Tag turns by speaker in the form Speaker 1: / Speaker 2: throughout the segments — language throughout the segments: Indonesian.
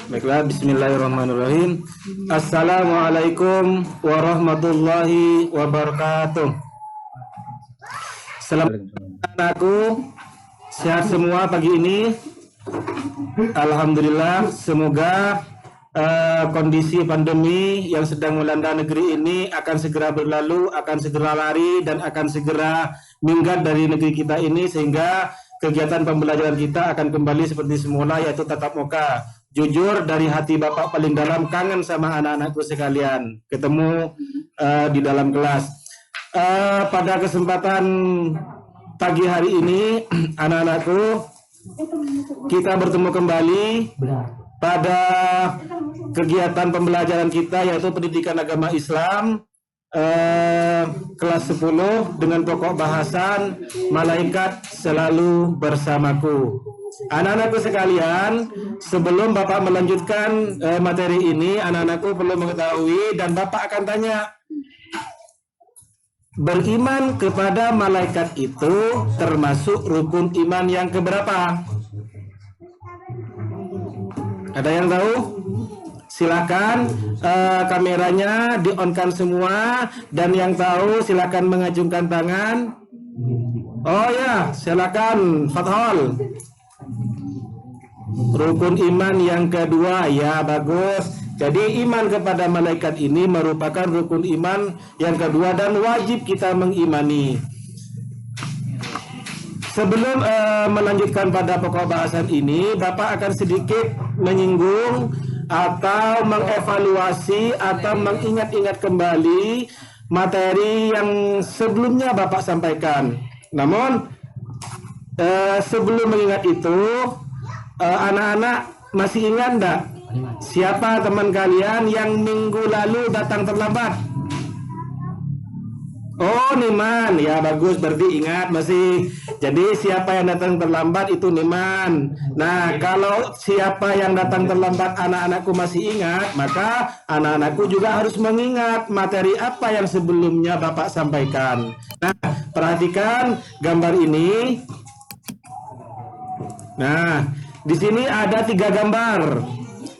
Speaker 1: Baiklah, bismillahirrahmanirrahim. Assalamualaikum warahmatullahi wabarakatuh. Assalamualaikum anakku, sehat semua pagi ini. Alhamdulillah, semoga kondisi pandemi yang sedang melanda negeri ini akan segera berlalu, akan segera lari, dan akan segera minggat dari negeri kita ini, sehingga kegiatan pembelajaran kita akan kembali seperti semula, yaitu tatap muka. Jujur dari hati Bapak paling dalam kangen sama anak-anakku sekalian, ketemu di dalam kelas. Pada kesempatan pagi hari ini, anak-anakku, kita bertemu kembali pada kegiatan pembelajaran kita, yaitu pendidikan agama Islam kelas 10 dengan pokok bahasan malaikat selalu bersamaku. Anak-anakku sekalian, sebelum Bapak melanjutkan materi ini, anak-anakku perlu mengetahui, dan Bapak akan tanya, beriman kepada malaikat itu termasuk rukun iman yang keberapa? Ada yang tahu? Silakan kameranya di-on-kan semua, dan yang tahu silakan mengacungkan tangan. Oh ya, silakan Fathol. Rukun iman yang kedua, ya bagus. Jadi iman kepada malaikat ini merupakan rukun iman yang kedua dan wajib kita mengimani. Sebelum melanjutkan pada pokok bahasan ini, Bapak akan sedikit menyinggung atau mengevaluasi atau mengingat-ingat kembali materi yang sebelumnya Bapak sampaikan. Namun sebelum mengingat itu, anak-anak masih ingat enggak siapa teman kalian yang minggu lalu datang terlambat? Oh, Niman, ya bagus, berarti ingat masih. Jadi siapa yang datang terlambat itu Niman. Nah, kalau siapa yang datang terlambat anak-anakku masih ingat, maka anak-anakku juga harus mengingat materi apa yang sebelumnya Bapak sampaikan. Nah, perhatikan gambar ini. Nah, di sini ada 3 gambar.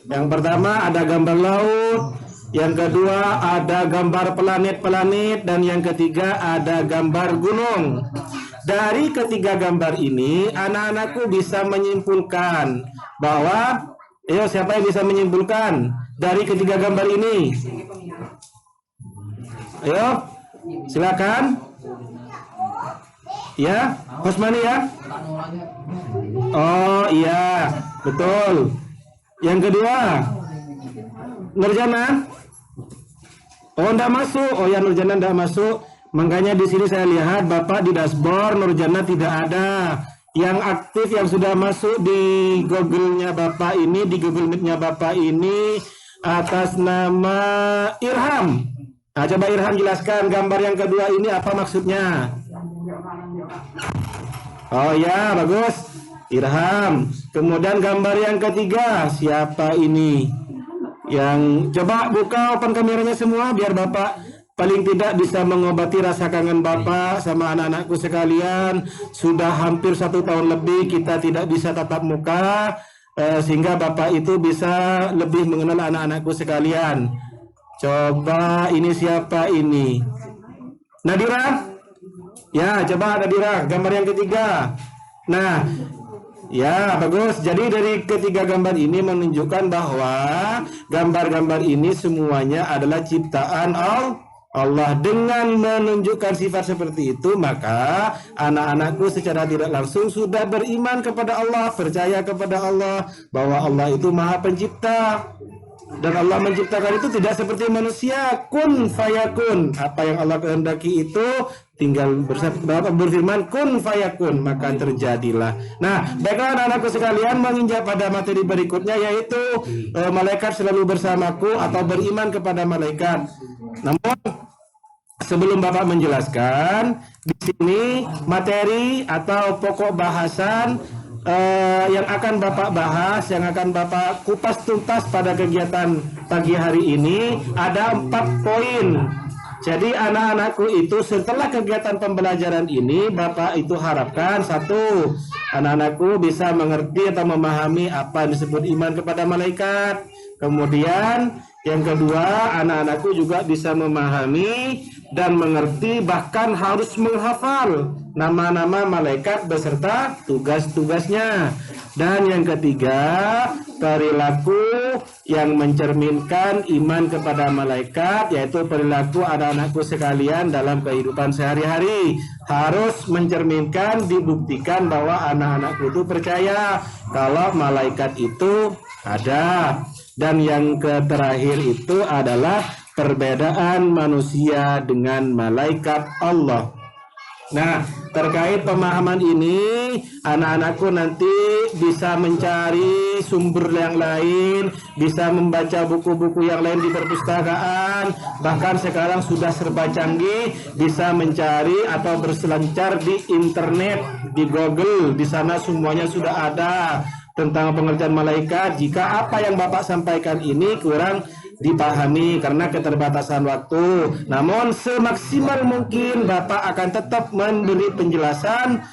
Speaker 1: Yang pertama ada gambar laut, yang kedua ada gambar planet-planet, dan yang ketiga ada gambar gunung. Dari ketiga gambar ini, anak-anakku bisa menyimpulkan bahwa, ayo siapa yang bisa menyimpulkan dari ketiga gambar ini? Ayo, silakan. Ya, Hosmani ya. Oh iya, betul. Yang kedua, Nurjana. Oh, enggak masuk. Oh ya, Nurjana enggak masuk. Makanya di sini saya lihat Bapak di dashboard Nurjana tidak ada. Yang aktif yang sudah masuk di Google-nya Bapak ini, di Google Meet-nya Bapak ini atas nama Irham. Nah, coba Irham jelaskan gambar yang kedua ini apa maksudnya? Oh ya, bagus. Irham. Kemudian gambar yang ketiga, siapa ini? Yang coba buka open kameranya semua biar Bapak paling tidak bisa mengobati rasa kangen Bapak sama anak-anakku sekalian. Sudah hampir 1 tahun lebih kita tidak bisa tatap muka, sehingga Bapak itu bisa lebih mengenal anak-anakku sekalian. Coba ini siapa ini? Nadira? Ya, coba Nadira, gambar yang ketiga. Nah, ya bagus. Jadi dari ketiga gambar ini menunjukkan bahwa gambar-gambar ini semuanya adalah ciptaan Allah. Dengan menunjukkan sifat seperti itu, maka anak-anakku secara tidak langsung sudah beriman kepada Allah, percaya kepada Allah bahwa Allah itu Maha Pencipta. Dan Allah menciptakan itu tidak seperti manusia, kun fayakun. Apa yang Allah kehendaki itu tinggal Bapak berfirman kun fayakun, maka terjadilah. Nah, baiklah anak-anakku sekalian, menginjak pada materi berikutnya, yaitu malaikat selalu bersamaku atau beriman kepada malaikat. Namun sebelum Bapak menjelaskan, di sini materi atau pokok bahasan yang akan Bapak bahas, yang akan Bapak kupas tuntas pada kegiatan pagi hari ini, ada 4 poin. Jadi anak-anakku itu setelah kegiatan pembelajaran ini, Bapak itu harapkan, 1, anak-anakku bisa mengerti atau memahami apa yang disebut iman kepada malaikat. Kemudian yang kedua, anak-anakku juga bisa memahami dan mengerti, bahkan harus menghafal nama-nama malaikat beserta tugas-tugasnya. Dan yang ketiga, perilaku yang mencerminkan iman kepada malaikat, yaitu perilaku anak-anakku sekalian dalam kehidupan sehari-hari. Harus mencerminkan, dibuktikan bahwa anak-anakku itu percaya kalau malaikat itu ada. Dan yang terakhir itu adalah perbedaan manusia dengan malaikat Allah. Nah, terkait pemahaman ini, anak-anakku nanti bisa mencari sumber yang lain, bisa membaca buku-buku yang lain di perpustakaan, bahkan sekarang sudah serba canggih, bisa mencari atau berselancar di internet, di Google. Di sana semuanya sudah ada tentang pengertian malaikat. Jika apa yang Bapak sampaikan ini kurang dipahami karena keterbatasan waktu, namun semaksimal mungkin Bapak akan tetap memberi penjelasan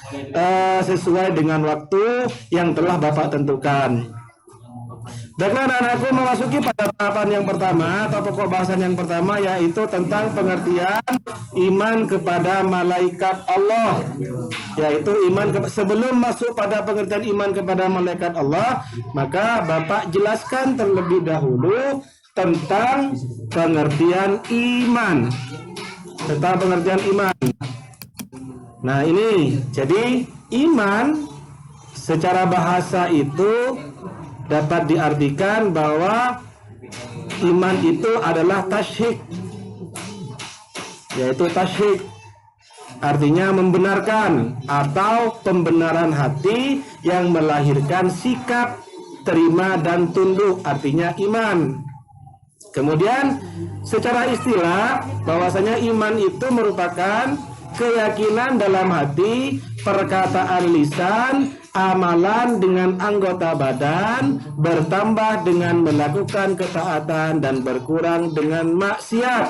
Speaker 1: sesuai dengan waktu yang telah Bapak tentukan. Baiklah anak-anakku, memasuki pada tahapan yang pertama atau pokok bahasan yang pertama, yaitu tentang pengertian iman kepada malaikat Allah. Yaitu sebelum masuk pada pengertian iman kepada malaikat Allah, maka Bapak jelaskan terlebih dahulu tentang pengertian iman. Tentang pengertian iman. Nah ini, jadi iman secara bahasa itu dapat diartikan bahwa iman itu adalah tasyik, yaitu tasyik artinya membenarkan atau pembenaran hati yang melahirkan sikap terima dan tunduk, artinya iman. Kemudian secara istilah bahwasanya iman itu merupakan keyakinan dalam hati, perkataan lisan, amalan dengan anggota badan, bertambah dengan melakukan ketaatan dan berkurang dengan maksiat.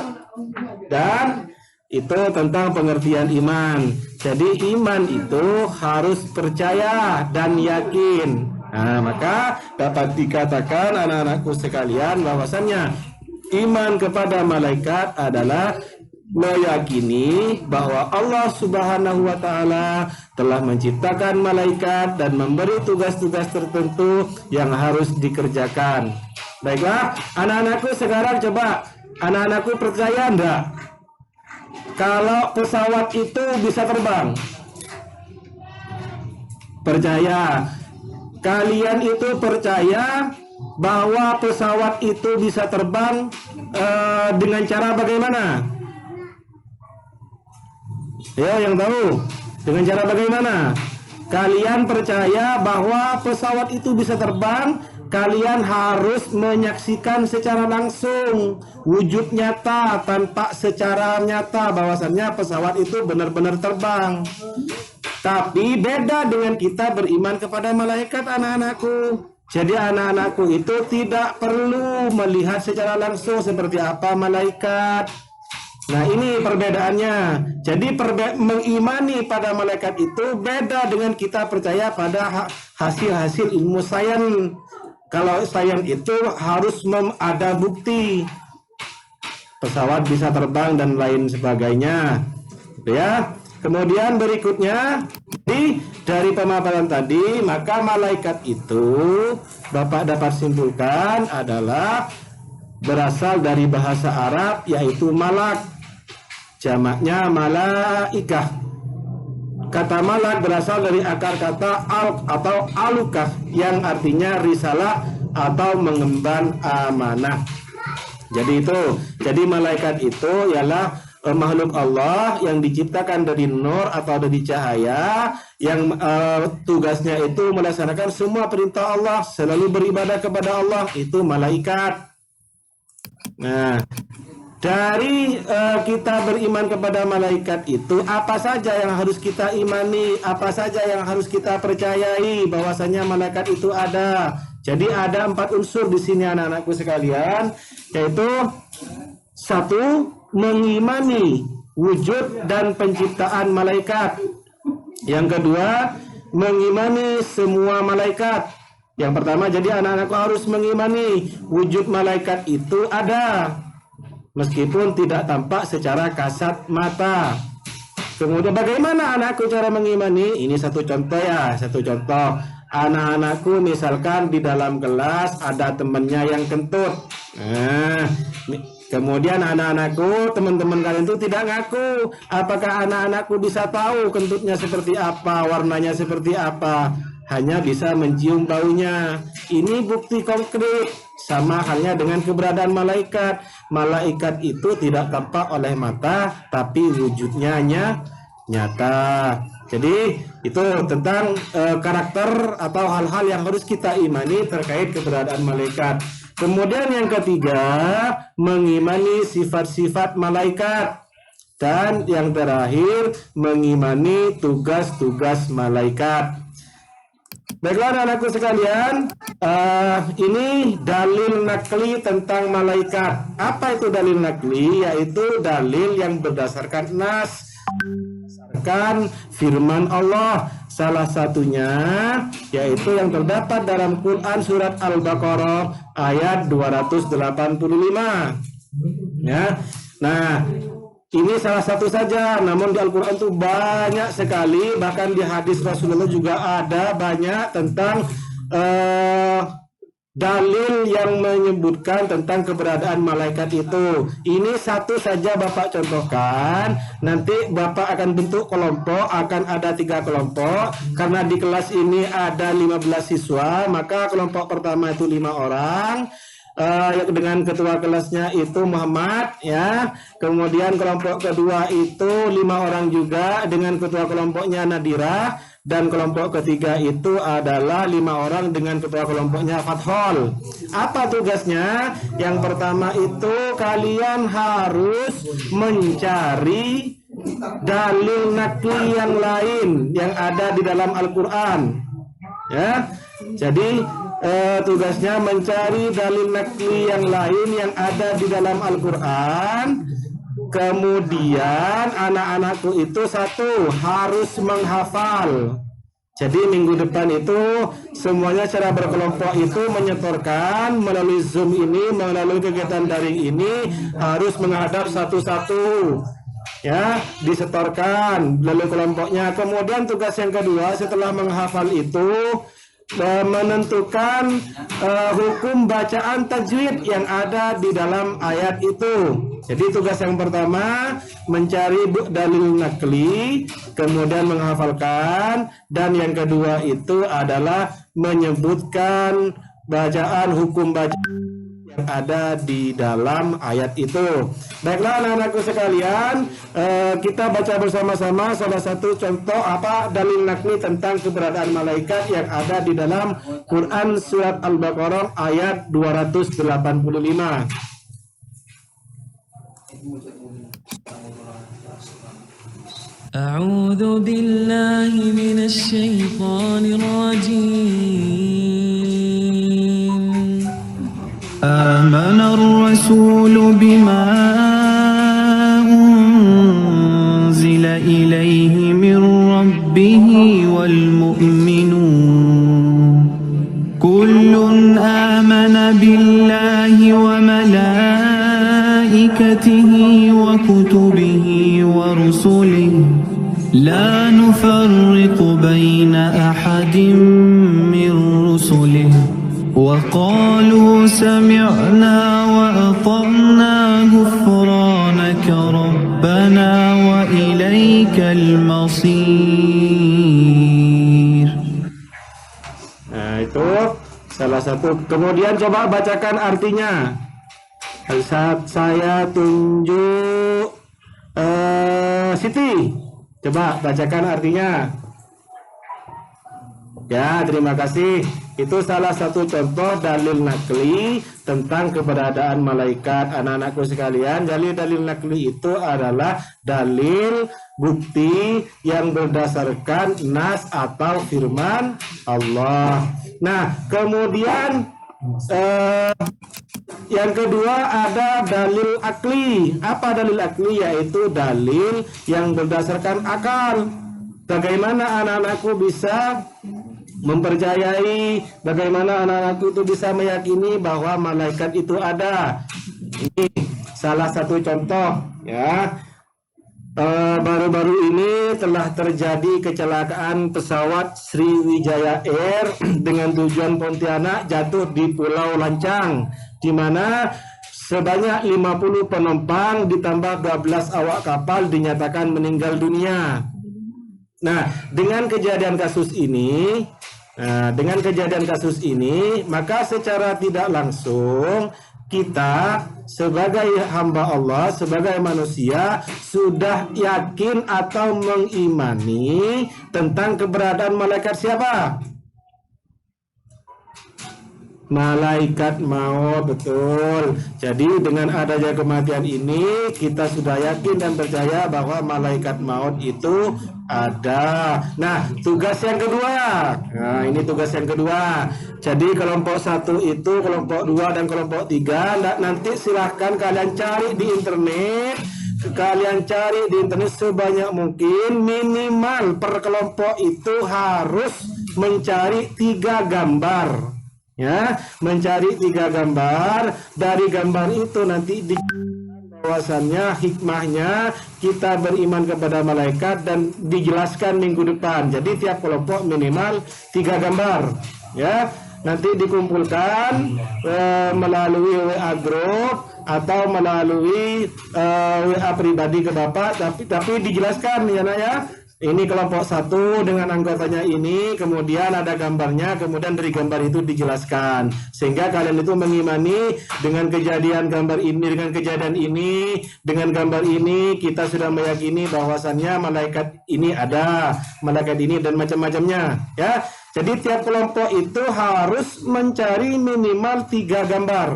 Speaker 1: Dan itu tentang pengertian iman. Jadi iman itu harus percaya dan yakin. Nah, maka dapat dikatakan anak-anakku sekalian bahwasannya iman kepada malaikat adalah meyakini bahwa Allah Subhanahu wa Ta'ala telah menciptakan malaikat dan memberi tugas-tugas tertentu yang harus dikerjakan. Baiklah, anak-anakku sekarang coba, anak-anakku percaya enggak kalau pesawat itu bisa terbang? Percaya. Kalian itu percaya bahwa pesawat itu bisa terbang dengan cara bagaimana? Ya, yang tahu dengan cara bagaimana? Kalian percaya bahwa pesawat itu bisa terbang, kalian harus menyaksikan secara langsung, wujud nyata, tampak secara nyata bahwasannya pesawat itu benar-benar terbang. Tapi beda dengan kita beriman kepada malaikat, anak-anakku. Jadi anak-anakku itu tidak perlu melihat secara langsung seperti apa malaikat. Nah ini perbedaannya. Jadi mengimani pada malaikat itu beda dengan kita percaya pada hasil-hasil ilmu sains. Kalau sains itu harus ada bukti pesawat bisa terbang dan lain sebagainya, ya. Kemudian berikutnya, dari pemaparan tadi, maka malaikat itu Bapak dapat simpulkan adalah berasal dari bahasa Arab, yaitu malak, jamaknya malaikah. Kata malak berasal dari akar kata alq atau alukah, yang artinya risalah atau mengemban amanah. Jadi malaikat itu ialah makhluk Allah yang diciptakan dari nur atau dari cahaya, yang tugasnya itu melaksanakan semua perintah Allah, selalu beribadah kepada Allah, itu malaikat. Nah, dari kita beriman kepada malaikat itu, apa saja yang harus kita imani, apa saja yang harus kita percayai bahwasanya malaikat itu ada. Jadi ada 4 unsur di sini anak-anakku sekalian, yaitu 1, mengimani wujud dan penciptaan malaikat. Yang kedua, mengimani semua malaikat. Yang pertama, jadi anak-anakku harus mengimani wujud malaikat itu ada, meskipun tidak tampak secara kasat mata. Kemudian bagaimana anakku cara mengimani? Ini satu contoh ya, satu contoh. Anak-anakku misalkan di dalam kelas ada temannya yang kentut. Nah, kemudian anak-anakku, teman-teman kalian itu tidak ngaku. Apakah anak-anakku bisa tahu kentutnya seperti apa, warnanya seperti apa? Hanya bisa mencium baunya. Ini bukti konkret. Sama halnya dengan keberadaan malaikat. Malaikat itu tidak tampak oleh mata, tapi wujudnya nyata. Jadi itu tentang karakter atau hal-hal yang harus kita imani terkait keberadaan malaikat. Kemudian yang ketiga, mengimani sifat-sifat malaikat. Dan yang terakhir, mengimani tugas-tugas malaikat. Baiklah anak-anakku sekalian, ini dalil nakli tentang malaikat. Apa itu dalil nakli? Yaitu dalil yang berdasarkan nas, berdasarkan firman Allah. Salah satunya yaitu yang terdapat dalam Quran surat Al-Baqarah ayat 285. Ya. Nah, ini salah satu saja, namun di Al-Quran itu banyak sekali, bahkan di hadis Rasulullah juga ada banyak tentang dalil yang menyebutkan tentang keberadaan malaikat itu. Ini satu saja Bapak contohkan, nanti Bapak akan bentuk kelompok, akan ada 3 kelompok, karena di kelas ini ada 15 siswa, maka kelompok pertama itu 5 orang. Dengan ketua kelasnya itu Muhammad ya. Kemudian kelompok kedua itu 5 orang juga dengan ketua kelompoknya Nadira, dan kelompok ketiga itu adalah 5 orang dengan ketua kelompoknya Fathol. Apa tugasnya? Yang pertama itu kalian harus mencari dalil nakli yang lain yang ada di dalam Al-Quran ya. Jadi tugasnya mencari dalil nakli yang lain yang ada di dalam Al-Quran. Kemudian anak-anakku itu 1 harus menghafal. Jadi minggu depan itu semuanya secara berkelompok itu menyetorkan melalui Zoom ini, melalui kegiatan daring ini, harus menghadap satu-satu ya, disetorkan melalui kelompoknya. Kemudian tugas yang kedua setelah menghafal itu menentukan hukum bacaan tajwid yang ada di dalam ayat itu. Jadi tugas yang pertama mencari dalil nakli, kemudian menghafalkan, dan yang kedua itu adalah menyebutkan bacaan hukum bacaan yang ada di dalam ayat itu. Baiklah anak-anakku sekalian, kita baca bersama-sama salah satu contoh apa dalil nakli tentang keberadaan malaikat yang ada di dalam Quran surat Al-Baqarah ayat 285.
Speaker 2: A'udzu billahi minasy syaithanir rajim. آمن الرسول بما أنزل إليه من ربه والمؤمنون كل آمن بالله وملائكته وكتبه ورسله لا نفرق بين أحد من رسله وقالوا سمعنا وأطعنا غفرانك ربنا وإليك المصير.
Speaker 1: Nah itu salah satu. Kemudian coba bacakan artinya. Saat saya tunjuk Siti, coba bacakan artinya. Ya, terima kasih. Itu salah satu contoh dalil nakli tentang keberadaan malaikat. Anak-anakku sekalian, dalil nakli itu adalah dalil bukti yang berdasarkan nas atau firman Allah. Nah, kemudian yang kedua ada dalil akli. Apa dalil akli? Yaitu dalil yang berdasarkan akal. Bagaimana anak-anakku bisa mempercayai, bagaimana anak-anakku itu bisa meyakini bahwa malaikat itu ada. Ini salah satu contoh ya. Baru-baru ini telah terjadi kecelakaan pesawat Sriwijaya Air dengan tujuan Pontianak jatuh di Pulau Lancang, di mana sebanyak 50 penumpang ditambah 12 awak kapal dinyatakan meninggal dunia. Nah, dengan kejadian kasus ini, maka secara tidak langsung kita sebagai hamba Allah, sebagai manusia sudah yakin atau mengimani tentang keberadaan malaikat siapa? Malaikat maut, betul. Jadi dengan adanya kematian ini kita sudah yakin dan percaya bahwa malaikat maut itu ada. Nah, tugas yang kedua. Nah, ini tugas yang kedua. Jadi kelompok 1 itu, kelompok 2 dan kelompok 3 nanti silahkan kalian cari di internet. Kalian cari di internet sebanyak mungkin, minimal per kelompok itu harus mencari 3 gambar. Ya, mencari 3 gambar. Dari gambar itu nanti bahwasannya hikmahnya kita beriman kepada malaikat dan dijelaskan minggu depan. Jadi tiap kelompok minimal 3 gambar. Ya, nanti dikumpulkan melalui WA group atau melalui WA pribadi ke Bapak, tapi dijelaskan ya nak ya. Ini kelompok 1 dengan anggotanya ini, kemudian ada gambarnya, kemudian dari gambar itu dijelaskan. Sehingga kalian itu mengimani dengan kejadian gambar ini, dengan kejadian ini, dengan gambar ini, kita sudah meyakini bahwasannya malaikat ini ada, malaikat ini dan macam-macamnya. Ya, jadi tiap kelompok itu harus mencari minimal 3 gambar.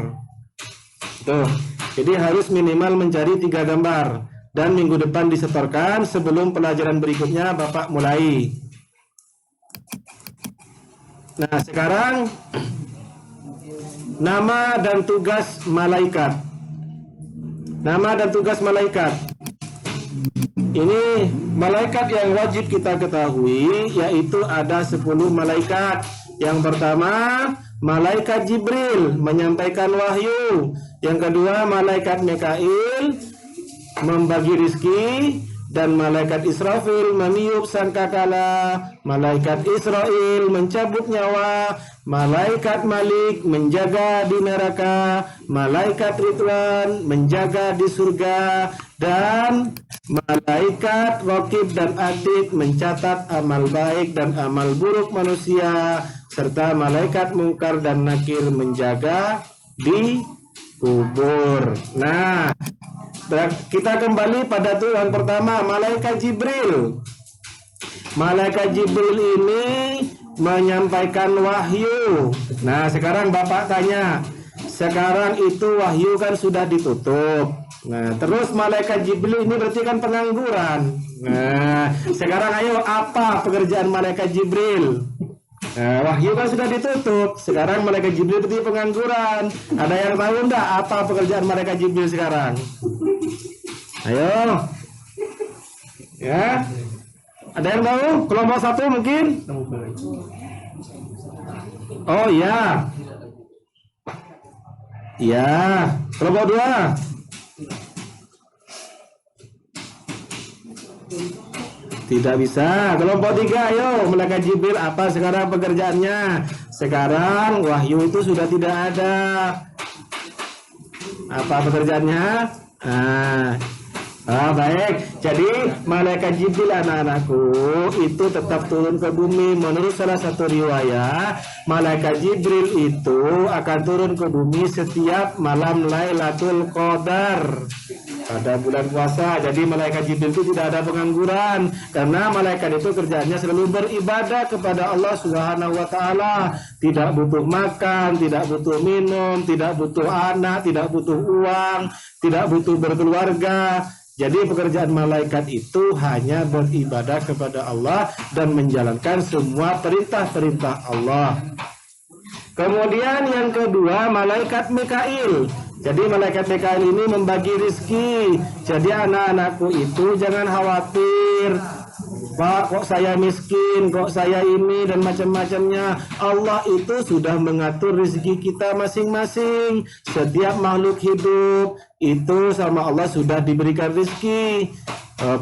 Speaker 1: Tuh, jadi harus minimal mencari 3 gambar. Dan minggu depan disetorkan sebelum pelajaran berikutnya Bapak mulai. Nah, sekarang nama dan tugas malaikat. Nama dan tugas malaikat. Ini malaikat yang wajib kita ketahui, yaitu ada 10 malaikat. Yang pertama, malaikat Jibril menyampaikan wahyu. Yang kedua, malaikat Mikail membagi rizki, dan malaikat Israfil meniup sangkakala, malaikat Israel mencabut nyawa, malaikat Malik menjaga di neraka, malaikat Ridwan menjaga di surga, dan malaikat Raqib dan Atid mencatat amal baik dan amal buruk manusia, serta malaikat Mungkar dan Nakir menjaga di kubur. Nah, kita kembali pada Tuhan pertama, malaikat Jibril. Malaikat Jibril ini menyampaikan wahyu. Nah, sekarang Bapak tanya, sekarang itu wahyu kan sudah ditutup. Nah, terus malaikat Jibril ini berarti kan pengangguran. Nah, sekarang ayo, apa pekerjaan malaikat Jibril? Nah, wahyu kan sudah ditutup. Sekarang malaikat Jibril berarti pengangguran. Ada yang tahu enggak apa pekerjaan malaikat Jibril sekarang? Ayo. Ya. Ada yang tahu? Kelompok 1 mungkin? Oh iya. Iya. Kelompok 2? Tidak bisa. Kelompok 3, ayo. Malaikat Jibril apa sekarang pekerjaannya? Sekarang wahyu itu sudah tidak ada. Apa pekerjaannya? Baik. Jadi malaikat Jibril anak-anakku itu tetap turun ke bumi. Menurut salah satu riwayat, malaikat Jibril itu akan turun ke bumi setiap malam Lailatul Qadar. pada bulan puasa. Jadi malaikat Jibril itu tidak ada pengangguran, karena malaikat itu kerjanya selalu beribadah kepada Allah Subhanahu wa taala. Tidak butuh makan, tidak butuh minum, tidak butuh anak, tidak butuh uang, tidak butuh berkeluarga. Jadi pekerjaan malaikat itu hanya beribadah kepada Allah dan menjalankan semua perintah-perintah Allah. Kemudian yang kedua, malaikat Mikail. Jadi malaikat Mikail ini membagi rizki. Jadi anak-anakku itu jangan khawatir, Pak, kok saya miskin, kok saya ini dan macam-macamnya. Allah itu sudah mengatur rezeki kita masing-masing. Setiap makhluk hidup itu sama Allah sudah diberikan rezeki.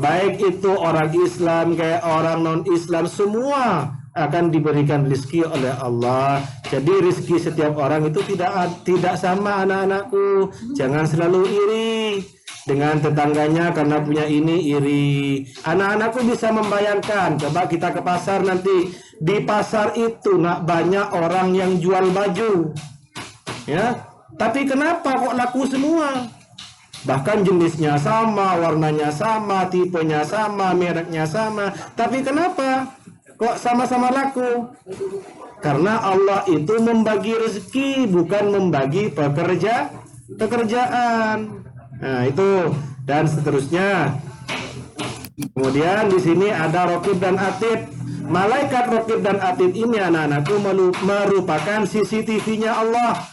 Speaker 1: Baik itu orang Islam kayak orang non-Islam, semua akan diberikan rezeki oleh Allah. Jadi rezeki setiap orang itu tidak sama anak-anakku. Jangan selalu iri dengan tetangganya karena punya ini iri. Anak-anakku bisa membayangkan, coba kita ke pasar nanti. Di pasar itu nak banyak orang yang jual baju, ya. Tapi kenapa kok laku semua? Bahkan jenisnya sama, warnanya sama, tipenya sama, mereknya sama. Tapi kenapa kok sama-sama laku? Karena Allah itu membagi rezeki, bukan membagi pekerjaan. Nah, itu dan seterusnya. Kemudian di sini ada Raqib dan Atid. Malaikat Raqib dan Atid ini anak-anakku merupakan CCTV-nya Allah.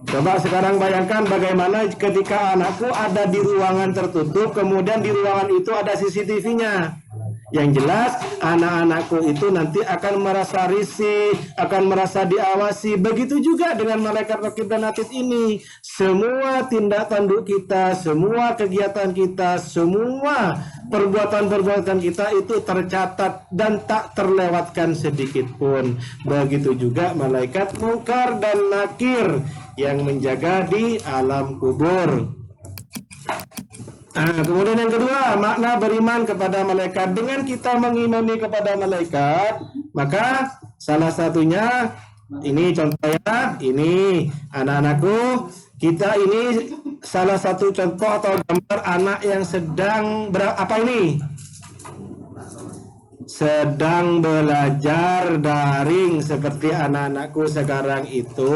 Speaker 1: Coba sekarang bayangkan bagaimana ketika anakku ada di ruangan tertutup, kemudian di ruangan itu ada CCTV-nya. Yang jelas anak-anakku itu nanti akan merasa risih, akan merasa diawasi. Begitu juga dengan malaikat Raqib dan Atid ini. Semua tindak tanduk kita, semua kegiatan kita, semua perbuatan-perbuatan kita itu tercatat dan tak terlewatkan sedikit pun. Begitu juga malaikat Munkar dan Nakir yang menjaga di alam kubur. Nah, kemudian yang kedua, makna beriman kepada malaikat. Dengan kita mengimani kepada malaikat, maka salah satunya, ini contohnya, ini anak-anakku, kita ini salah satu contoh atau gambar anak yang sedang sedang belajar daring seperti anak-anakku sekarang itu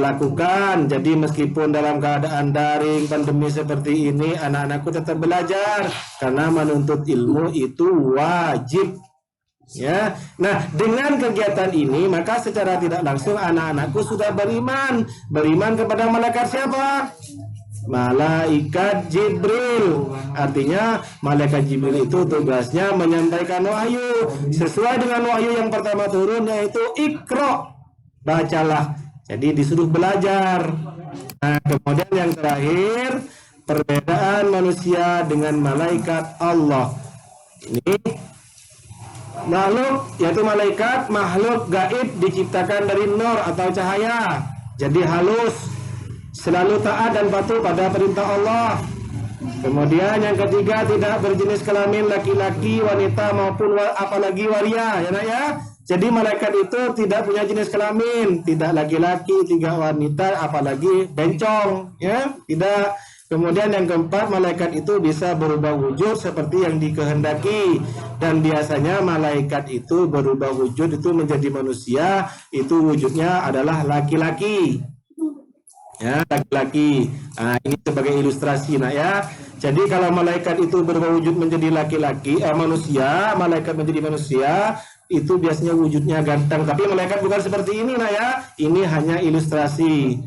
Speaker 1: lakukan. Jadi meskipun dalam keadaan daring pandemi seperti ini, anak-anakku tetap belajar karena menuntut ilmu itu wajib, ya. Nah, dengan kegiatan ini maka secara tidak langsung anak-anakku sudah beriman kepada malaikat siapa? Malaikat Jibril. Artinya malaikat Jibril itu tugasnya menyampaikan wahyu sesuai dengan wahyu yang pertama turun, yaitu Iqra, bacalah. Jadi disuruh belajar. Nah, kemudian yang terakhir, perbedaan manusia dengan malaikat Allah. Ini makhluk, yaitu malaikat, makhluk gaib diciptakan dari nur atau cahaya. Jadi halus, selalu taat dan patuh pada perintah Allah. Kemudian yang ketiga, tidak berjenis kelamin laki-laki, wanita maupun apalagi waria, ya nak ya. Jadi malaikat itu tidak punya jenis kelamin, tidak laki-laki, tidak wanita, apalagi bencong, ya, tidak. Kemudian yang keempat, malaikat itu bisa berubah wujud seperti yang dikehendaki, dan biasanya malaikat itu berubah wujud itu menjadi manusia, itu wujudnya adalah laki-laki, ya, laki-laki. Nah, ini sebagai ilustrasi, nak ya. Jadi kalau malaikat itu berubah wujud menjadi laki-laki, manusia, malaikat menjadi manusia, itu biasanya wujudnya ganteng. Tapi malaikat bukan seperti ini, nak ya. Ini hanya ilustrasi.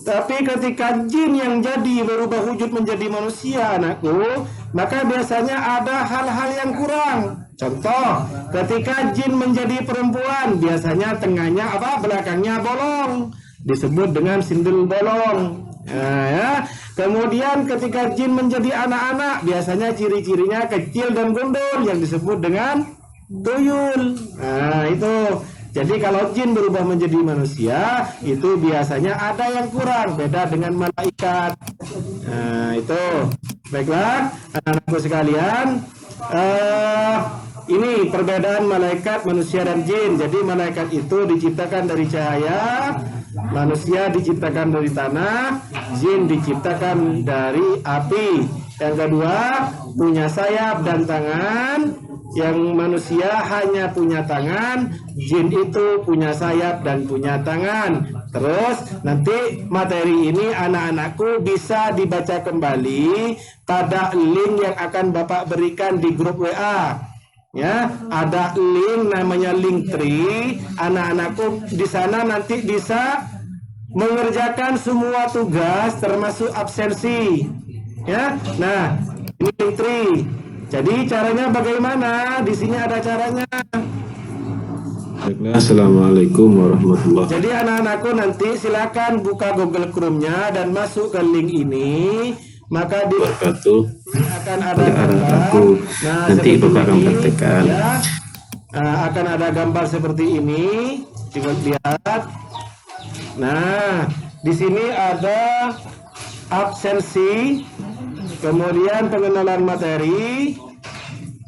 Speaker 1: Tapi ketika jin yang jadi berubah wujud menjadi manusia, anakku, maka biasanya ada hal-hal yang kurang. Contoh, ketika jin menjadi perempuan, biasanya tengahnya belakangnya bolong, disebut dengan sindel bolong. Nah, ya. Kemudian ketika jin menjadi anak-anak, biasanya ciri-cirinya kecil dan gundul yang disebut dengan tuyul. Nah, itu. Jadi kalau jin berubah menjadi manusia, itu biasanya ada yang kurang, beda dengan malaikat. Nah, itu. Baiklah, anak-anakku sekalian, ini perbedaan malaikat, manusia dan jin. Jadi malaikat itu diciptakan dari cahaya, Manusia diciptakan dari tanah, jin diciptakan dari api. Yang kedua, punya sayap dan tangan. Yang manusia hanya punya tangan, jin itu punya sayap dan punya tangan. Terus nanti materi ini anak-anakku bisa dibaca kembali pada link yang akan Bapak berikan di grup WA. Ya, ada link namanya Linktree. Anak-anakku di sana nanti bisa mengerjakan semua tugas termasuk absensi. Ya. Nah, ini Linktree. Jadi caranya bagaimana? Di sini ada caranya.
Speaker 3: Assalamualaikum warahmatullahi wabarakatuh.
Speaker 1: Jadi anak-anakku nanti silakan buka Google Chrome-nya dan masuk ke link ini. Maka di akan ada gambar. Nah,
Speaker 3: nanti Bapak akan
Speaker 1: ini,
Speaker 3: praktekkan.
Speaker 1: ya. Akan ada gambar seperti ini. Coba lihat. Nah, di sini ada absensi, kemudian pengenalan materi,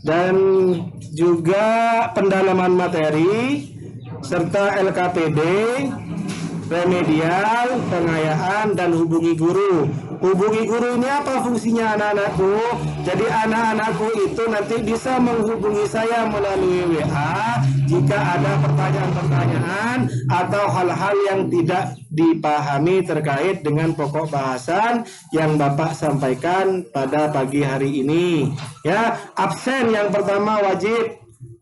Speaker 1: dan juga pendalaman materi, serta LKPD, remedial, pengayaan, dan hubungi guru. Hubungi guru ini apa fungsinya anak-anakku? Jadi anak-anakku itu nanti bisa menghubungi saya melalui WA jika ada pertanyaan-pertanyaan atau hal-hal yang tidak dipahami terkait dengan pokok bahasan yang Bapak sampaikan pada pagi hari ini. Ya, absen yang pertama wajib.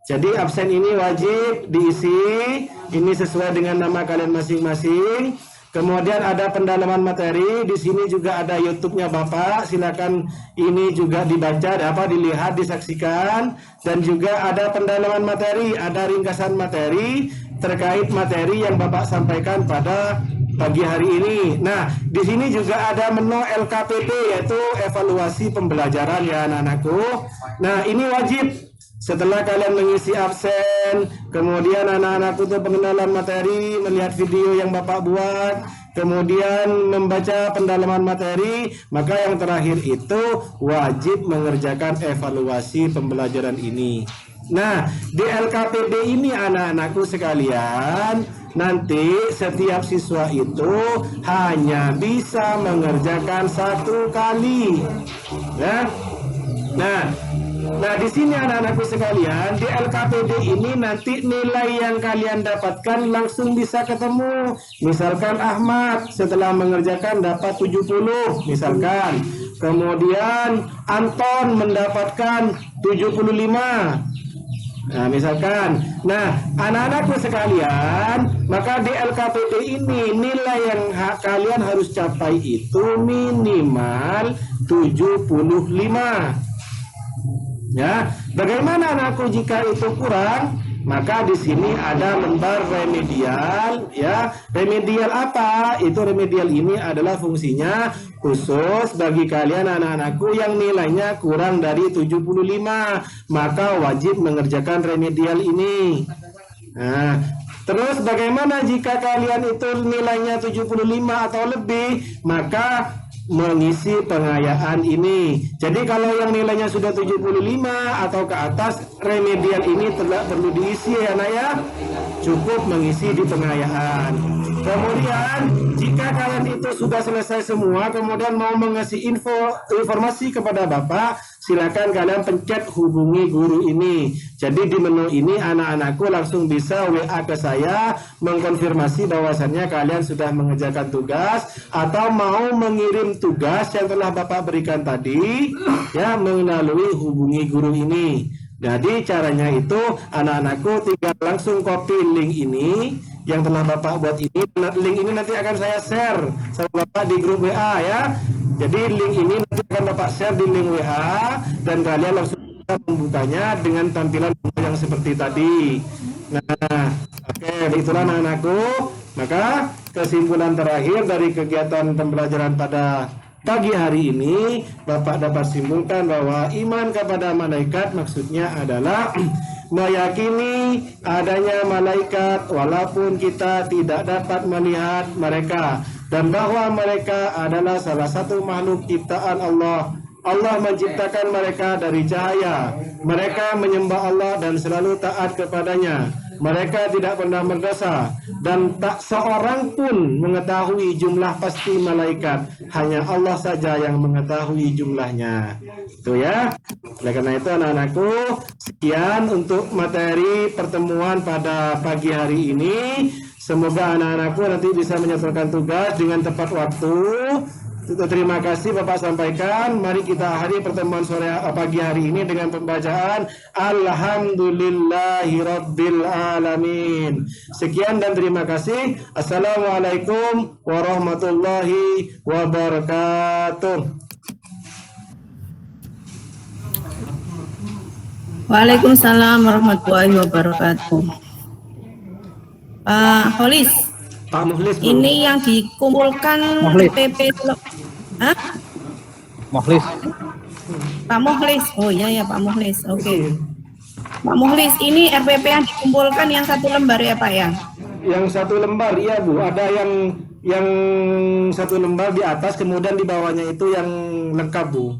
Speaker 1: Jadi absen ini wajib diisi. Ini sesuai dengan nama kalian masing-masing. Kemudian ada pendalaman materi. Di sini juga ada YouTube-nya Bapak. Silakan ini juga dibaca, dilihat, disaksikan. Dan juga ada pendalaman materi, ada ringkasan materi terkait materi yang Bapak sampaikan pada pagi hari ini. Nah, di sini juga ada menu LKPD, yaitu evaluasi pembelajaran ya anak-anakku. Nah, ini wajib. Setelah kalian mengisi absen, kemudian anak-anakku itu pengenalan materi, melihat video yang Bapak buat, kemudian membaca pendalaman materi, maka yang terakhir itu wajib mengerjakan evaluasi pembelajaran ini. Nah, di LKPD ini anak-anakku sekalian, nanti setiap siswa itu hanya bisa mengerjakan 1 kali. Ya. Nah, di sini anak-anakku sekalian, di LKPD ini nanti nilai yang kalian dapatkan langsung bisa ketemu. Misalkan Ahmad setelah mengerjakan dapat 70, misalkan. Kemudian Anton mendapatkan 75. Nah, misalkan. Nah, anak-anakku sekalian, maka di LKPD ini nilai yang kalian harus capai itu minimal 75. Ya, bagaimana anakku jika itu kurang? Maka di sini ada lembar remedial, ya. Remedial apa? Itu remedial ini adalah fungsinya khusus bagi kalian anak-anakku yang nilainya kurang dari 75, maka wajib mengerjakan remedial ini. Nah, terus bagaimana jika kalian itu nilainya 75 atau lebih? Maka mengisi pengayaan ini. Jadi kalau yang nilainya sudah 75 atau ke atas, remedial ini tidak perlu diisi ya nak ya. Cukup mengisi di pengayaan. Kemudian jika kalian itu sudah selesai semua, kemudian mau mengasih informasi kepada Bapak, silakan kalian pencet hubungi guru ini. Jadi di menu ini anak-anakku langsung bisa WA ke saya mengkonfirmasi bahwasannya kalian sudah mengerjakan tugas atau mau mengirim tugas yang telah Bapak berikan tadi, ya, melalui hubungi guru ini. Jadi caranya itu anak-anakku tinggal langsung copy link ini yang telah Bapak buat ini. Link ini nanti akan saya share sama Bapak di grup WA ya. Jadi link ini nanti akan Bapak share di link WA dan kalian langsung bisa membukanya dengan tampilan yang seperti tadi. Nah, oke, itulah anak-anakku. Maka kesimpulan terakhir dari kegiatan pembelajaran pada pagi hari ini, Bapak dapat simpulkan bahwa iman kepada malaikat maksudnya adalah meyakini adanya malaikat walaupun kita tidak dapat melihat mereka, dan bahwa mereka adalah salah satu makhluk ciptaan Allah. Allah menciptakan mereka dari cahaya. Mereka menyembah Allah dan selalu taat kepadanya. Mereka tidak pernah berdosa dan tak seorang pun mengetahui jumlah pasti malaikat. Hanya Allah saja yang mengetahui jumlahnya. Itu ya. Oleh karena itu anak-anakku, sekian untuk materi pertemuan pada pagi hari ini. Semoga anak-anakku nanti bisa menyelesaikan tugas dengan tepat waktu. Terima kasih Bapak sampaikan. Mari kita akhiri pertemuan pagi hari ini dengan pembacaan Alhamdulillahirabbil alamin. Sekian dan terima kasih. Assalamualaikum warahmatullahi wabarakatuh.
Speaker 4: Waalaikumsalam warahmatullahi wabarakatuh. Pak Holis,
Speaker 1: Pak Mukhlis, Bu.
Speaker 4: ini yang dikumpulkan
Speaker 5: Mukhlis.
Speaker 4: PP Hah?
Speaker 5: Mukhlis.
Speaker 4: Pak Mukhlis. Oh iya ya Pak Mukhlis. Oke. Pak Mukhlis, ini RPP yang dikumpulkan yang 1 lembar ya Pak ya?
Speaker 1: Yang 1 lembar, iya Bu. Ada yang 1 lembar di atas, kemudian di bawahnya itu yang lengkap Bu.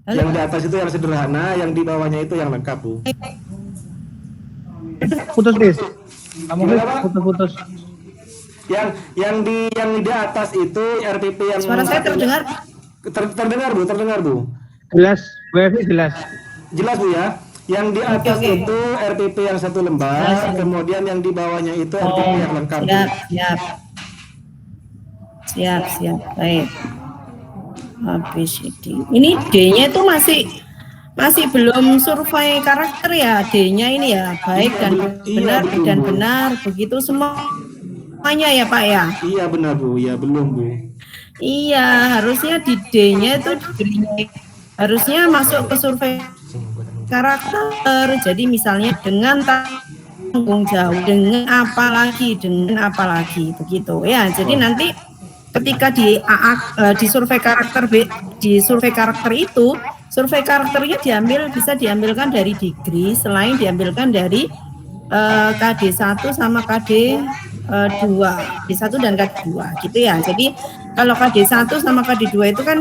Speaker 1: Yang di atas itu yang sederhana, yang di bawahnya itu yang lengkap Bu.
Speaker 5: Putus, Bis. Kamu
Speaker 1: Gimana, Pak?
Speaker 5: putus.
Speaker 1: Yang di atas itu RPP yang
Speaker 4: Suara saya terdengar?
Speaker 1: terdengar Bu.
Speaker 5: Jelas, WiFi jelas.
Speaker 1: Jelas Bu ya. Yang di atas
Speaker 4: Oke.
Speaker 1: itu RPP yang 1 lembar, kemudian yang di bawahnya itu RPP yang lengkap Bu.
Speaker 4: Siap. Baik. ABCD. Ini D-nya itu masih belum survei karakter ya, D-nya ini ya, baik dan benar,
Speaker 1: betul,
Speaker 4: dan
Speaker 1: Bu.
Speaker 4: benar, begitu semuanya ya Pak ya.
Speaker 1: Iya benar Bu, ya belum Bu.
Speaker 4: Iya, harusnya di D-nya itu harusnya masuk ke survei karakter. Jadi misalnya dengan tanggung jawab, dengan apa lagi begitu ya. Jadi nanti ketika di survei karakter di survei karakter itu, survei karakternya bisa diambilkan dari degree, selain diambilkan dari KD1 sama KD2, D1 dan KD2 gitu ya. Jadi kalau KD1 sama KD2 itu kan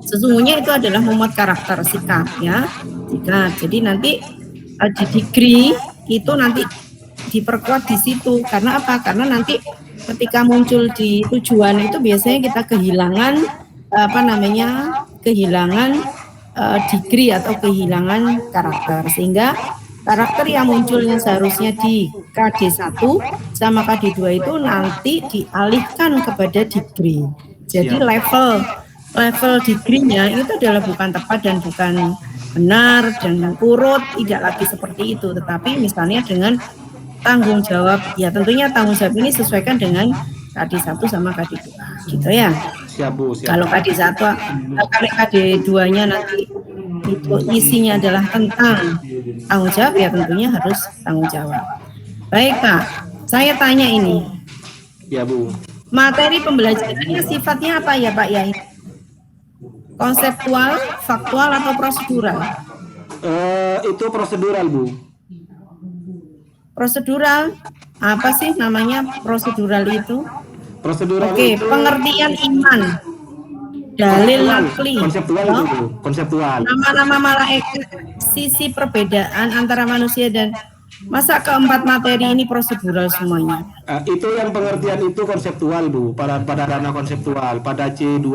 Speaker 4: sesungguhnya itu adalah memuat karakter sikap ya. Jadi nanti di degree itu nanti diperkuat di situ. Karena apa? Karena nanti ketika muncul di tujuan itu biasanya kita kehilangan degree atau kehilangan karakter, sehingga karakter yang munculnya seharusnya di KD1 sama KD2 itu nanti dialihkan kepada degree. Jadi level degree-nya itu adalah bukan tepat dan bukan benar dan urut, tidak lagi seperti itu, tetapi misalnya dengan tanggung jawab, ya tentunya tanggung jawab ini sesuaikan dengan KD1 sama KD2 gitu ya.
Speaker 1: Siap Bu, siap.
Speaker 4: Kalau KD1, kalau KD2-nya nanti itu isinya adalah tentang tanggung jawab, ya tentunya harus tanggung jawab. Baik Pak, saya tanya ini,
Speaker 1: Ya Bu.
Speaker 4: materi pembelajarannya sifatnya apa ya Pak ya? Konseptual, faktual atau prosedural?
Speaker 1: Itu prosedural Bu.
Speaker 4: Prosedural, apa sih namanya prosedural itu?
Speaker 1: Prosedural
Speaker 4: Oke,
Speaker 1: itu
Speaker 4: pengertian iman, dalil nakli,
Speaker 1: konseptual itu Bu. Konseptual.
Speaker 4: nama-nama malaikat, sisi perbedaan antara manusia dan masa keempat materi ini prosedural semuanya.
Speaker 1: Itu yang pengertian itu konseptual Bu, pada ranah konseptual, pada C2.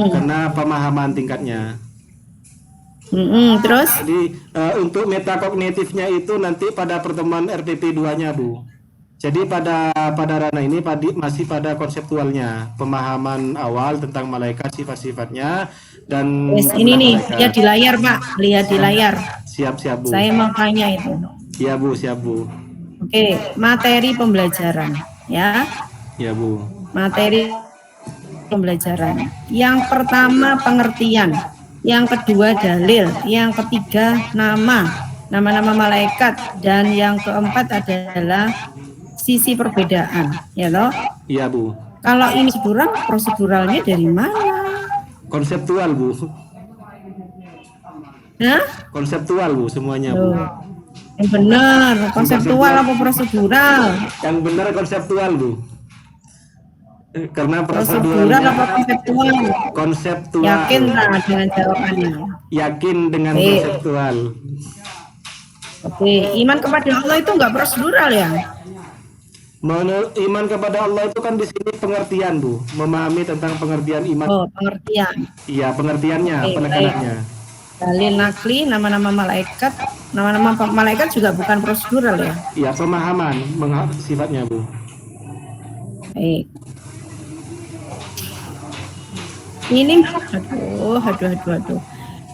Speaker 1: Karena pemahaman tingkatnya.
Speaker 4: Terus?
Speaker 1: Jadi untuk metakognitifnya itu nanti pada pertemuan RPP 2-nya Bu. Jadi pada ranah ini masih pada konseptualnya, pemahaman awal tentang malaikat, sifat-sifatnya dan
Speaker 4: Ini nih,
Speaker 1: malaikat.
Speaker 4: lihat di layar Pak, lihat di layar.
Speaker 1: Siap Bu.
Speaker 4: Saya mau tanya itu.
Speaker 1: Iya Bu, siap Bu.
Speaker 4: Oke, materi pembelajaran ya.
Speaker 1: Ya Bu.
Speaker 4: Materi pembelajaran. Yang pertama pengertian, yang kedua dalil, yang ketiga nama-nama malaikat, dan yang keempat adalah sisi perbedaan, ya toh?
Speaker 1: Iya Bu.
Speaker 4: Kalau ini proseduralnya dari mana?
Speaker 1: Konseptual Bu.
Speaker 4: Hah?
Speaker 1: Konseptual Bu semuanya Bu.
Speaker 4: Tuh. Yang benar, konseptual apa prosedural?
Speaker 1: Yang benar konseptual Bu. Karena
Speaker 4: Prosedural apa konseptual?
Speaker 1: konseptual.
Speaker 4: Yakin tak dengan jawabannya?
Speaker 1: Yakin dengan
Speaker 4: Baik.
Speaker 1: konseptual.
Speaker 4: Oke, iman kepada Allah itu enggak prosedural ya?
Speaker 1: Iman kepada Allah itu kan di sini pengertian, Bu. Memahami tentang pengertian iman.
Speaker 4: Oh, pengertian.
Speaker 1: Iya, pengertiannya,
Speaker 4: Oke,
Speaker 1: penekanannya.
Speaker 4: Dalil nakli, nama-nama malaikat juga bukan prosedural ya?
Speaker 1: Iya, pemahaman sifatnya, Bu.
Speaker 4: Baik. Ini, aduh.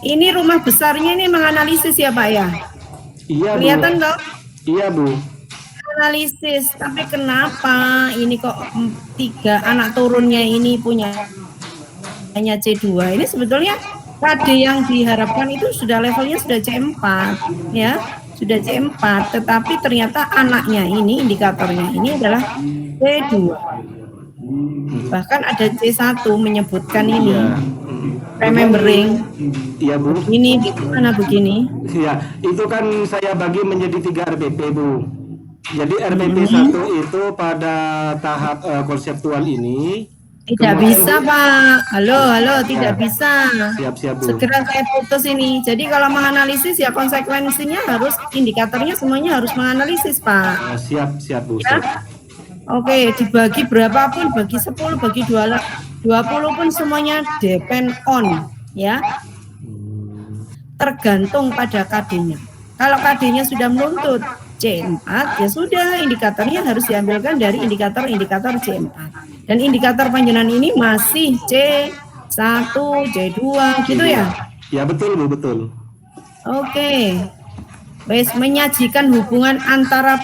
Speaker 4: Ini rumah besarnya ini menganalisis ya Pak ya?
Speaker 1: Iya, Bu.
Speaker 4: Kelihatan dong?
Speaker 1: Iya, Bu.
Speaker 4: Analisis, tapi kenapa ini kok 3 anak turunnya ini punya hanya C2? Ini sebetulnya KD yang diharapkan itu sudah levelnya sudah C4 ya, sudah C4, tetapi ternyata anaknya ini, indikatornya ini adalah C2. Bahkan ada C1 menyebutkan ini remembering.
Speaker 1: Iya, Bu.
Speaker 4: Ini gimana begini?
Speaker 1: Iya, itu kan saya bagi menjadi 3 RPP, Bu. Jadi RPP 1 itu pada tahap konseptual ini
Speaker 4: tidak bisa Pak. Halo, tidak bisa.
Speaker 1: Siap, Bu.
Speaker 4: Segera saya putus ini. Jadi kalau menganalisis ya konsekuensinya harus indikatornya semuanya harus menganalisis Pak.
Speaker 1: Siap, Bu.
Speaker 4: Ya? Oke, dibagi berapapun, bagi 10, bagi 20 pun semuanya depend on ya. Tergantung pada KD-nya. Kalau KD-nya sudah menuntut C4, ya sudah indikatornya harus diambilkan dari indikator-indikator C4. Dan indikator panjenengan ini masih C1, C2 gitu ya?
Speaker 1: Ya, betul, Bu, betul.
Speaker 4: Oke. Wes menyajikan hubungan antara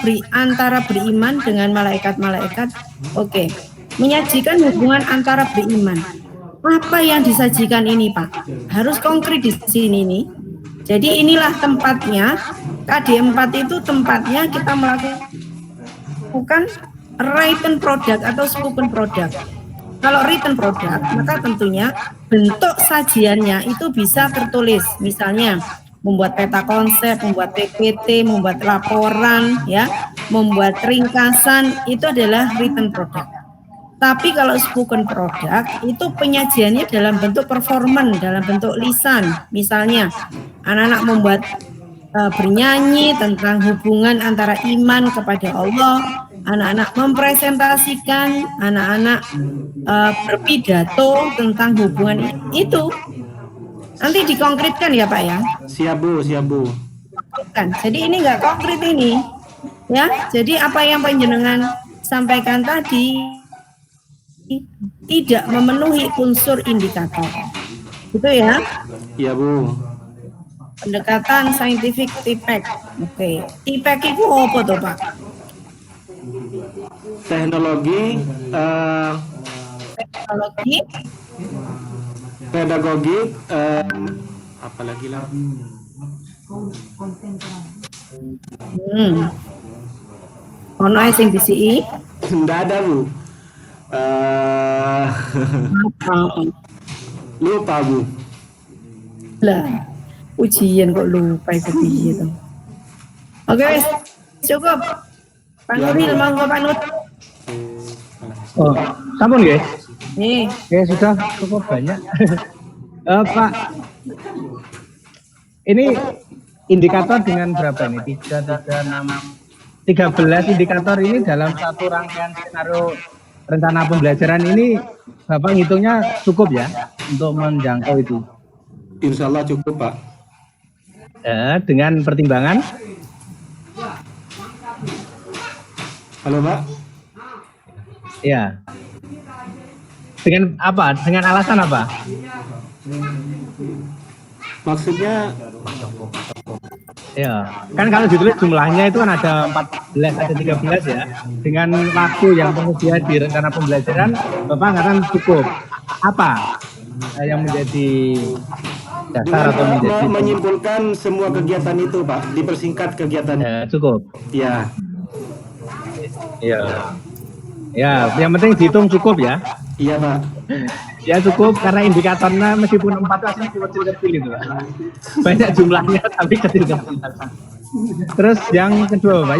Speaker 4: beriman dengan malaikat-malaikat. Oke. Menyajikan hubungan antara beriman. Apa yang disajikan ini, Pak? Harus konkret di sini nih. Jadi inilah tempatnya, KD4 itu tempatnya kita melakukan written product atau spoken product. Kalau written product, maka tentunya bentuk sajiannya itu bisa tertulis. Misalnya, membuat peta konsep, membuat PPT, membuat laporan, ya, membuat ringkasan, itu adalah written product. Tapi kalau spoken product itu penyajiannya dalam bentuk performance, dalam bentuk lisan. Misalnya anak-anak membuat bernyanyi tentang hubungan antara iman kepada Allah, anak-anak mempresentasikan, anak-anak berpidato tentang hubungan itu. Nanti dikonkretkan ya Pak ya.
Speaker 1: Siap Bu.
Speaker 4: Jadi ini enggak konkret ini. Ya, jadi apa yang panjenengan sampaikan tadi tidak memenuhi unsur indikator. Gitu ya.
Speaker 1: Iya, Bu.
Speaker 4: Pendekatan scientific TPEC. Oke. TPEC itu apa tuh, Pak?
Speaker 1: Teknologi pedagogi apalagi lah.
Speaker 4: Ono sing DCI?
Speaker 1: Enggak ada, Bu. Lupa, Bu.
Speaker 4: Lah, ujian kok lupa itu gitu. Oke, wes. Cukup. Pak Nuril, monggo Pak Nur.
Speaker 5: Oh, sampun nggih?
Speaker 4: Nih,
Speaker 5: Oke, sudah cukup banyak. Pak, ini indikator dengan berapa ini? 13 indikator ini dalam satu rangkaian skenario rencana pembelajaran ini Bapak ngitungnya cukup ya untuk menjangkau itu?
Speaker 1: Insya Allah cukup, Pak.
Speaker 5: Dengan pertimbangan?
Speaker 1: Halo, Pak.
Speaker 5: Ya. Dengan apa? Dengan alasan apa?
Speaker 1: Maksudnya
Speaker 5: Ya, kan kalau ditulis jumlahnya itu kan ada 14, ada 13 ya. Dengan waktu yang tersedia di rencana pembelajaran, Bapak mengatakan cukup. Apa yang menjadi dasar atau menjadi
Speaker 1: menyimpulkan semua kegiatan itu, Pak, dipersingkat kegiatannya.
Speaker 5: cukup?
Speaker 1: Ya.
Speaker 5: Iya. Ya, yang penting dihitung cukup ya.
Speaker 1: Iya, Pak.
Speaker 5: Ya cukup karena indikatornya meskipun 14 kecil-kecil itu. Banyak jumlahnya tapi kecil-kecil. Terus yang kedua, Pak,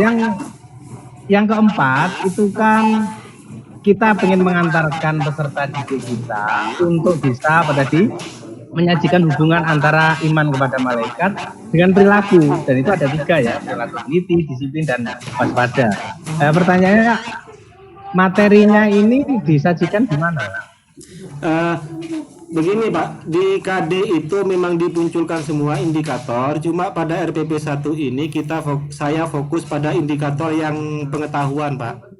Speaker 5: yang keempat itu kan kita ingin mengantarkan peserta didik kita untuk bisa pada menyajikan hubungan antara iman kepada malaikat dengan perilaku, dan itu ada 3 ya, perilaku teliti, disiplin, dan waspada. Pertanyaannya, materinya ini disajikan di mana?
Speaker 1: Begini Pak, di KD itu memang dimunculkan semua indikator, cuma pada RPP 1 ini saya fokus pada indikator yang pengetahuan Pak.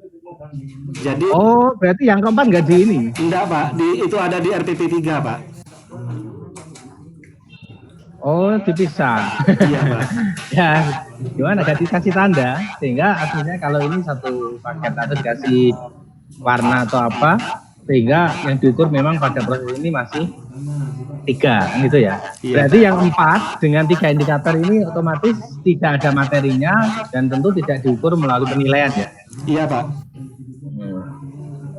Speaker 1: Jadi
Speaker 5: berarti yang keempat nggak di ini?
Speaker 1: Enggak Pak, itu ada di RPP 3 Pak.
Speaker 5: Dipisah.
Speaker 1: Iya Pak.
Speaker 5: Ya, gimana, gak dikasih tanda, sehingga artinya kalau ini satu paket atau dikasih warna atau apa, sehingga yang diukur memang pada proses ini masih 3 gitu ya.
Speaker 1: Iya.
Speaker 5: Berarti yang 4 dengan 3 indikator ini otomatis tidak ada materinya dan tentu tidak diukur melalui penilaian ya.
Speaker 1: Iya Pak.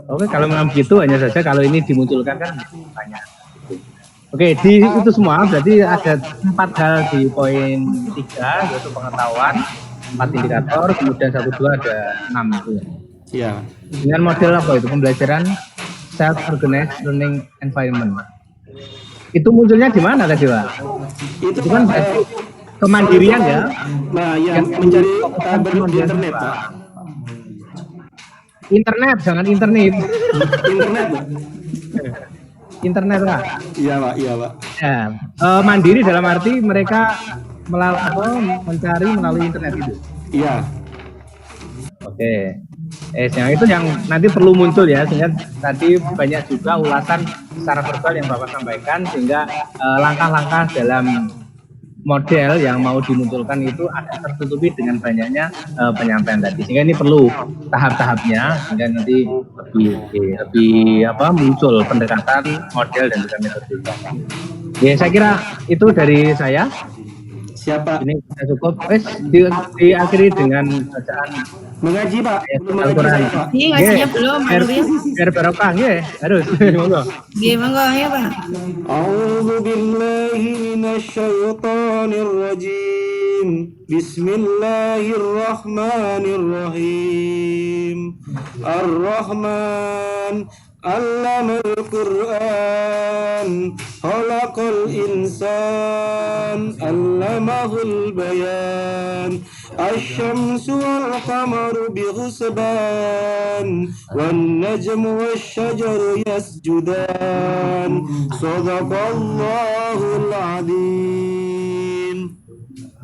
Speaker 5: Oke, kalau memang begitu, hanya saja kalau ini dimunculkan kan banyak. Oke, di itu semua berarti ada 4 hal di poin 3, yaitu pengetahuan, 4 indikator, kemudian 1, 2 ada 6 itu ya.
Speaker 1: Iya.
Speaker 5: Dengan model apa itu? Pembelajaran self-organized learning environment. Itu munculnya di mana tadi Pak?
Speaker 1: Itu
Speaker 5: Itu kan
Speaker 1: Pak,
Speaker 5: berarti kemandirian ya.
Speaker 1: Nah, yang mencari bentuk di internet Pak.
Speaker 5: Internet, jangan internet.
Speaker 1: Internet Pak.
Speaker 5: Internet Pak.
Speaker 1: Iya Pak, iya Pak.
Speaker 5: Ya, mandiri dalam arti mereka mencari melalui internet itu.
Speaker 1: Iya.
Speaker 5: Oke. Yang itu yang nanti perlu muncul ya, sehingga tadi banyak juga ulasan secara verbal yang Bapak sampaikan, sehingga langkah-langkah dalam model yang mau dimunculkan itu akan tertutupi dengan banyaknya penyampaian tadi, sehingga ini perlu tahap-tahapnya sehingga nanti lebih muncul pendekatan model dan juga metode. Ya, saya kira itu dari saya.
Speaker 1: Siapa?
Speaker 5: Ini sudah cukup. Diakhiri dengan bacaan
Speaker 1: Mengaji Pak. Belum mengaji
Speaker 5: Al-Quran.
Speaker 1: saya Pak.
Speaker 4: Ini ngajinya belum, Pak Nuril.
Speaker 5: Biar barokah ya, harus. Monggo.
Speaker 4: Gimana ya Pak?
Speaker 1: A'udzu billahi minasyaitonir rajim. Bismillahirrahmanirrahim. Ar-Rahman 'allamal Qur'an, khalaqal insan, 'allamahul bayan. Asy-syamsu wal qamaru bihusban, wan najmu wasy-syajaru yasjudan. Shadaqallahul 'adzim.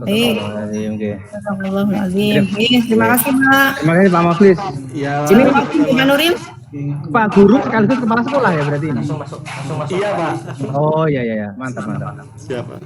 Speaker 4: Baik.
Speaker 5: Oke.
Speaker 4: Astagfirullahaladzim. Terima kasih Pak.
Speaker 5: Terima kasih Pak Muflis.
Speaker 1: Ya,
Speaker 4: Ini Pak Nuril.
Speaker 5: Pak Guru sekaligus kepala sekolah ya berarti ini?
Speaker 1: iya Pak.
Speaker 5: Oh iya, mantap.
Speaker 1: Siapa?